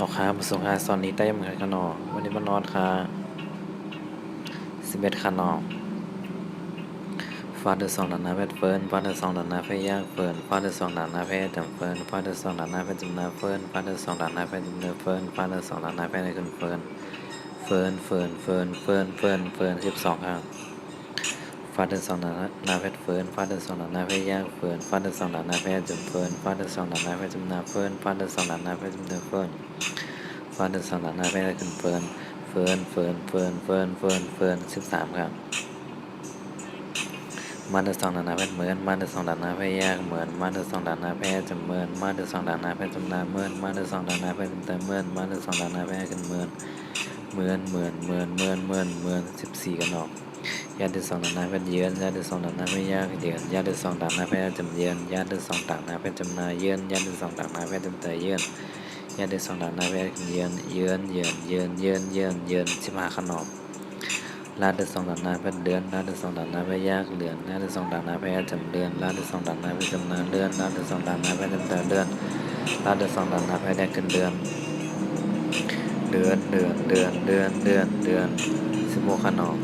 ออกค้ามาส่งค้าตอนนี้ได้เหมือนกันเนาะวันนี้มานอนค้า11ค่ะเนาะฟาเดอร์สองหลานนาเพชรเฟิร์นฟาเดอร์สองหลานนาเพชรยากเฟิร์นฟาเดอร์สองหลานนาเพชรจำเฟิร์นฟาเดอร์สองหลานนาเพชรจำนาเฟิร์นฟาเดอร์สองหลานนาเพชรจำเนื้อเฟิร์นฟาเดอร์สองหลานนาเพชรในคุณเฟิร์น12ครับฟาเดอร์สองหลานนาเพชรเฟิร์นฟาเดอร์สองหลานนาเพชรยากเฟิร์นฟาเดอร์สองหลานนาเพชรจำเฟิร์นฟาเดอร์สองหลานนาเพชรจำนาเฟิร์นฟาเดอร์สองหลานนาเพชรจำเนื้อเฟิร์นฟาเดอร์สองหลานนาเพชรในคุณเฟิร์น13ครับมาเดอร์สองหลานนาเพชรเหมือนมาเดอร์สองหลานนาเพชรยากเหมือนมาเดอร์สองหลานนาเพชรจำเมินมาเดอร์สองหลานนาเพชรจำนาเมินมาเดอร์สองหลานนาเพชรจำเตเมินมาเดอร์สองหลานนาเพชรกันเมิน14กันออกญาติสองหลานนาเพชรเยือนญาติสองหลานนาเพชรยากเยือนญาติสองหลานนาเพชรจำเยือนญาติสองหลานนาเพชรจำนาเยือนญาติสองหลานนาเพชรจำเตเยือนญาติสองหลานนาเพชรเยือน15ขนมลาดสองหลานนาเพชรเดือนลาดสองหลานนาเพชรยากเดือนลาดสองหลานนาเพชรจำเดือนลาดสองหลานนาเพชรจำนาเดือนลาดสองหลานนาเพชรจำเตเดือนลาดสองหลานนาเพชรได้ขึ้นเดือน16ขนม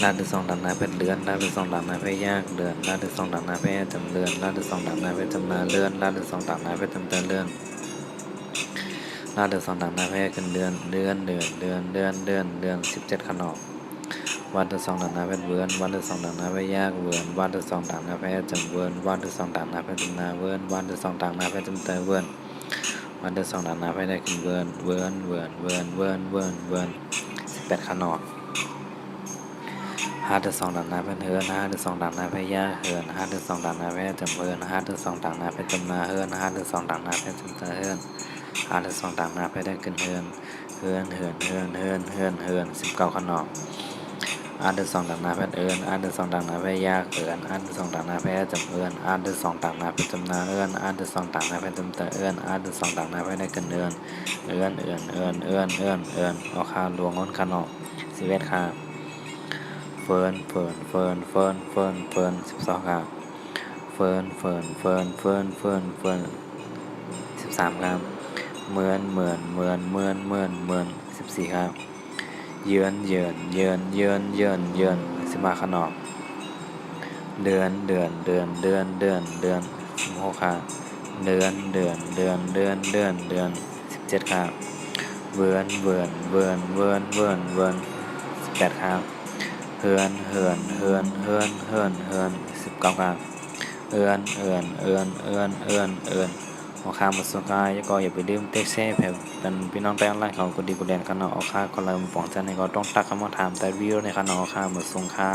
ลาดสองหลานนาเพชรเดือนลาดสองหลานนาเพชรยากเดือนลาดสองหลานนาเพชรจำเดือนลาดสองหลานนาเพชรจำนาเดือนลาดสองหลานนาเพชรจำเตเดือนลาดสองหลานนาเพชรขึ้นเดือน17ขนมวันที่สองหลานนาเพชรเวิร์นวันที่สองหลานนาเพชรยากเวิร์นวันที่สองหลานนาเพชรจำเวิร์นวันที่สองหลานนาเพชรจำนาเวิร์นวันที่สองหลานนาเพชรจำเตเวิร์นวันที่สองหลานนาเพชรได้ขึ้นเวิร์น18ขนม5ที่สองหลานนาเพชรเฮิร์น5ที่สองหลานนาเพชรยากเฮิร์น5ที่สองหลานนาเพชรจำเวิร์น5ที่สองหลานนาเพชรจำนาเฮิร์น5ที่สองหลานนาเพชรจำเตเฮิร์น5ที่สองหลานนาเพชรได้ขึ้นเฮิร์น19ขนมอาร์เดอร์สองดังนาเพชรอาร์เดอร์สองดังนาเพชรยากอาร์เดอร์สองดังนาเพชรจำอาร์เดอร์สองดังนาเพชรจำนาอาร์เดอร์สองดังนาเพชรจำเตอาร์เดอร์สองดังนาเพชรได้กันเอาค่าลวงง้นขนม11ค่ะเฟิร์น12ครับเฟิร์น13ครับเหมือน14ครับเยือน15ขนมเดือน16ครับเดือน17ครับเวิร์น18ครับเฮือน19ครับเอือนออกค่ามาสุดท้ายก็อย่าไปลืมเทคแช่เป็นพี่น้องแต่ออนไลน์เขาก็ดีกูแดนกันเนาะออกค่าก็เลยป่องจันให้ก็ต้องตักคำว่าถามแต่วิวในคันออกค่ามาส่งค่า